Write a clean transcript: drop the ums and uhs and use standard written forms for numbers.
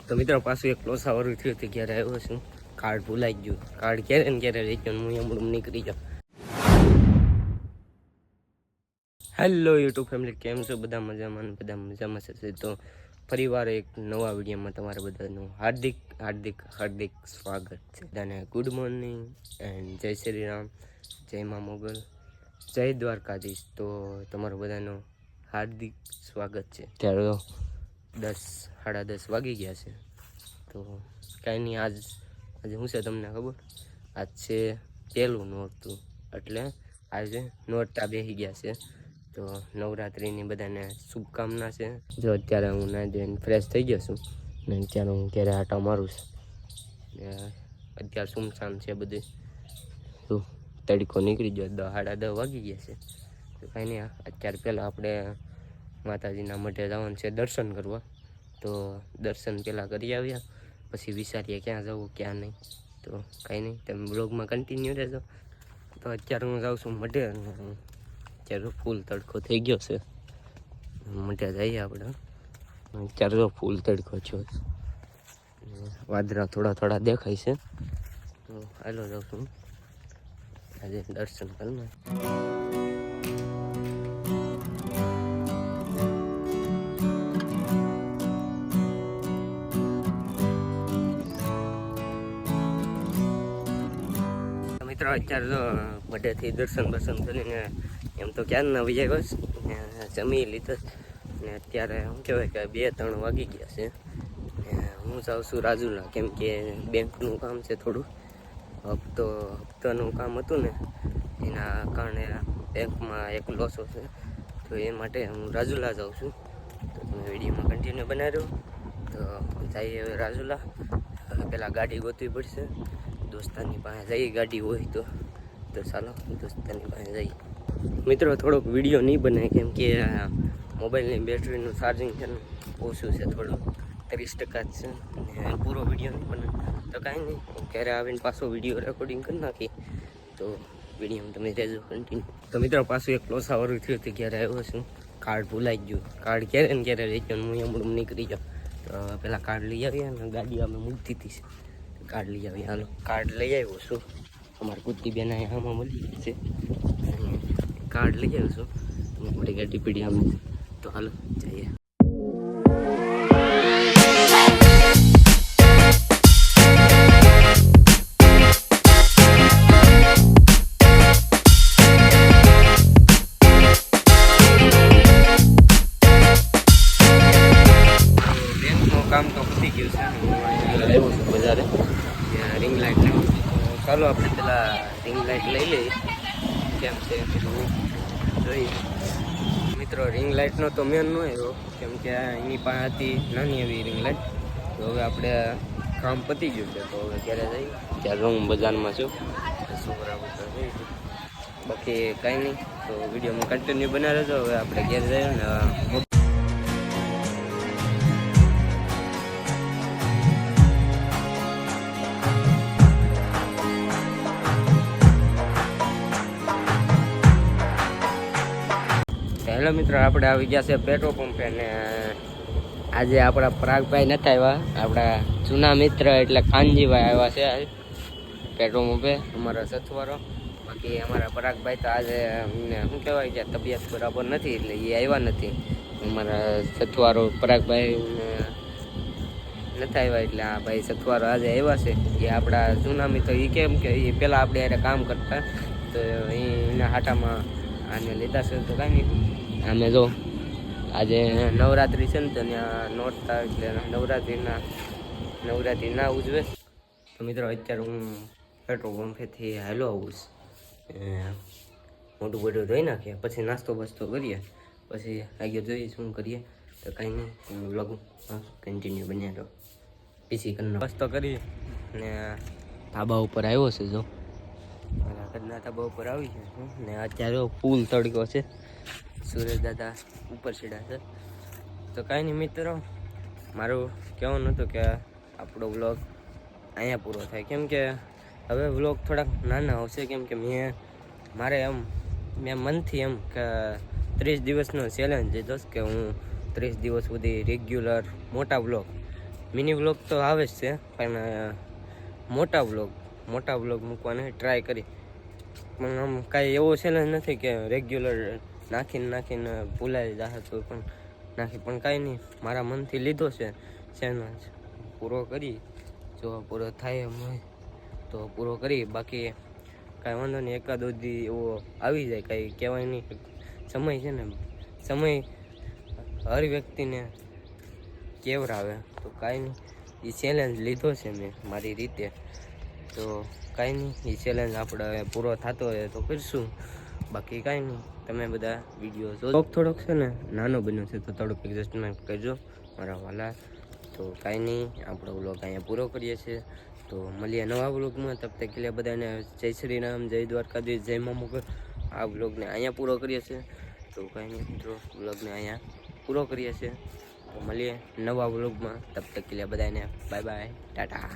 તો મિત્રો પાછું એક લોસા વરું થયું હતું ક્યારે આવ્યો છું કાર્ડ ભૂલાઈ ગયું કાર્ડ ક્યારે ને ક્યારે રહી ગયો હું હમણાં નીકળી જાઉં. હેલો યુટ્યુબ ફેમિલી, કેમ છો? બધા મજામાં છે. તો ફરીવાર એક નવા વિડીયોમાં તમારા બધાનું હાર્દિક સ્વાગત છે. બધાને ગુડ મોર્નિંગ એન્ડ જય શ્રી રામ, જય મા મોગલ, જય દ્વારકાધીશ. તો તમારું બધાનું હાર્દિક સ્વાગત છે. ત્યારે 10:30 વાગી ગયા છે. તો કાંઈ નહીં, આજે શું છે તમને ખબર? આજ છે પહેલું નોરતું, એટલે આજે નોરતા બેસી ગયા છે. તો નવરાત્રિની બધાને શુભકામના છે. જો અત્યારે હું ના જઈને ફ્રેશ થઈ ગયો છું ને અત્યારે હું ઘરે આટા મારું છું. અત્યારે સુમસામ છે બધું, તો તડકો નીકળી ગયો, 10:30 વાગી ગયા છે. તો કાંઈ નહીં, અત્યારે પહેલાં આપણે માતાજીના મઢે જવાનું છે દર્શન કરવા. તો દર્શન પહેલાં કરી આવ્યા, પછી વિચારીએ ક્યાં જવું ક્યાં નહીં. તો કાંઈ નહીં, તમે બ્લોગમાં કન્ટિન્યુ રહેજો. તો અત્યારે હું જાઉં છું મઢે, અત્યારે ફૂલ તડકો થઈ ગયો છે. મઢે જઈએ આપણે. અત્યારે તો ફૂલ તડકો છે, વાદળા થોડા દેખાય છે. તો હાલો જાઉં છું આજે દર્શન કરીને. મિત્રો અત્યારે તો મઢેથી દર્શન કરીને એમ તો ક્યાં ના આવી જાય, બસ જમી લીધો ને અત્યારે શું કહેવાય કે 2-3 વાગી ગયા છે. હું જાઉં છું રાજુલા, કેમ કે બેંકનું કામ છે થોડું, હપ્તાનું કામ હતું ને એના કારણે બેંકમાં એક લોસો છે. તો એ માટે હું રાજુલા જાઉં છું. તો તમે વિડીયોમાં કન્ટિન્યુ બનાવ્યો. તો જઈએ હવે રાજુલા. પહેલાં ગાડી ગોતવી પડશે દોસ્તારની પાસે, જઈએ ગાડી હોય તો ચાલો દોસ્તારની પાસે જઈએ. મિત્રો થોડોક વિડીયો નહીં બને, કેમ કે મોબાઈલની બેટરીનું ચાર્જિંગ છે ને ઓછું છે, થોડું 30% જ છે ને પૂરો વિડીયો નહીં બને. તો કાંઈ નહીં, ઘરે આવીને પાછો વિડીયો રેકોર્ડિંગ કરી નાખી. તો વિડીયોમાં તમે રહેજો કન્ટિન્યુ. તો મિત્રો પાછું એક લોસાવાળું થયું હતું ક્યારે આવ્યો છું કાર્ડ ભૂલાઈ ગયું કાર્ડ ક્યારે ને ક્યારે રહી ગયો હું હમણાં નીકળી જાઉં. તો પહેલાં કાર્ડ લઈ આવ્યા ને ગાડી અમે મૂકી દીધી છે. કાર્ડ લઈ આવી, હાલો કાર્ડ લઈ આવ્યો છું. અમારી કુત્તી બેન આમાં મળી ગઈ છે, કાર્ડ લઈ આવ્યો છું. મોટી ગાડી પીડી આમ, તો હાલો જઈએ. બેંકનું કામ તો પતી ગયું છે. આવ્યો છું બજારે, રિંગ લાઇટ લેવું. ચાલો આપણે પેલા રિંગ લાઇટ લઈ લઈએ, કેમ છે જોઈએ. મિત્રો રિંગ લાઇટનો તો મેન ન આવ્યો, કેમ કે એની પાસે હતી નાની એવી રિંગ લાઇટ. તો હવે આપણે કામ પતી ગયું છે, તો હવે ક્યારે જઈએ. ત્યારે હું બજારમાં છું, શું બરાબર જઈએ. બાકી કાંઈ નહીં, તો વિડીયોમાં કન્ટિન્યુ બનાવી રહેજો. હવે આપણે ઘેર જઈએ ને હેલો મિત્રો, આપણે આવી ગયા છે પેટ્રોલ પંપે ને આજે આપણા પરાગભાઈ નથી આવ્યા, આપણા જૂના મિત્ર એટલે કાનજીભાઈ આવ્યા છે પેટ્રોલ પંપે, અમારા સથવારો. બાકી અમારા પરાગભાઈ તો આજે શું કહેવાય કે તબિયત બરાબર નથી, એટલે એ આવ્યા નથી. અમારા સથવારો પરાગભાઈ નથી આવ્યા, એટલે આ ભાઈ સથવારો આજે આવ્યા છે. એ આપણા જૂના મિત્ર, એ કેમ કે એ પહેલાં આપણે એને કામ કરતા, તો એના હાટામાં આને લીધા છે. તો કાંઈ નહીં, અમે જો આજે નવરાત્રિ છે ને, તો ત્યાં નોરતા એટલે નવરાત્રિ ના ઉજવે. તો મિત્રો અત્યારે હું પેટ્રોલ પંપેથી હાલો આવું છું, મોટું બધું ધોઈ નાખીએ, પછી નાસ્તો બસ્તો કરીએ, પછી આગળ જોઈએ શું કરીએ. તો કાંઈ નહીં, વ્લોગ કન્ટિન્યુ બન્યા તો પીસી કરી નાસ્તો કરીએ ને ધાબા ઉપર આવ્યો છે. જો કદના ધાબા ઉપર આવી છે ને અત્યારે ફૂલ તડકો છે, સુરેશ દાદા ઉપર ચડ્યા છે. તો કાંઈ નહીં મિત્રો, મારું કહેવાનું હતું કે આપણો વ્લોગ અહીંયા પૂરો થાય, કેમ કે હવે વ્લોગ થોડાક નાના આવશે, કેમ કે મેં મનથી એમ કે 30 દિવસનો ચેલેન્જ લીધો કે હું 30 દિવસ સુધી રેગ્યુલર મોટા વ્લોગ મિની વ્લોગ તો આવે જ છે, પણ મોટા વ્લોગ મૂકવાને ટ્રાય કરી. પણ આમ કાંઈ એવો ચેલેન્જ નથી કે રેગ્યુલર નાખીને ભૂલાઈ જશે તો પણ નાખી, પણ કાંઈ નહીં, મારા મનથી લીધો છે ચેલેન્જ, પૂરો કરી. જો પૂરો થાય એમ હોય તો પૂરો કરી, બાકી કાંઈ વાંધો નહીં. એકાદો દી એવો આવી જાય, કાંઈ કહેવાય નહીં. સમય છે ને, સમય હર વ્યક્તિને કેવરાવે, તો કાંઈ નહીં. એ ચેલેન્જ લીધો છે મેં મારી રીતે, તો કાંઈ નહીં, એ ચેલેન્જ આપણે પૂરો થતો હોય તો કરીશું, બાકી કાંઈ નહીં. તમે બધા વિડીયો જો. થોડોક છે ને નાનો બન્યો છે, તો થોડુંક એડજસ્ટમેન્ટ કરજો મારા વાલા. તો કાંઈ નહીં, આપણો વ્લોગ અહીંયા પૂરો કરીએ છીએ. તો મળીએ નવા વ્લોગમાં. તબ તક કે બધાને જય શ્રી રામ, જય દ્વારકાધીશ, જય મા મોગલ. આ વ્લોગને અહીંયા પૂરો કરીએ છીએ. તો કાંઈ નહીં મિત્રો, વ્લોગને અહીંયા પૂરો કરીએ છીએ. તો મળીએ નવા વ્લોગમાં. તબ તક કે બધાને બાય બાય, ટાટા.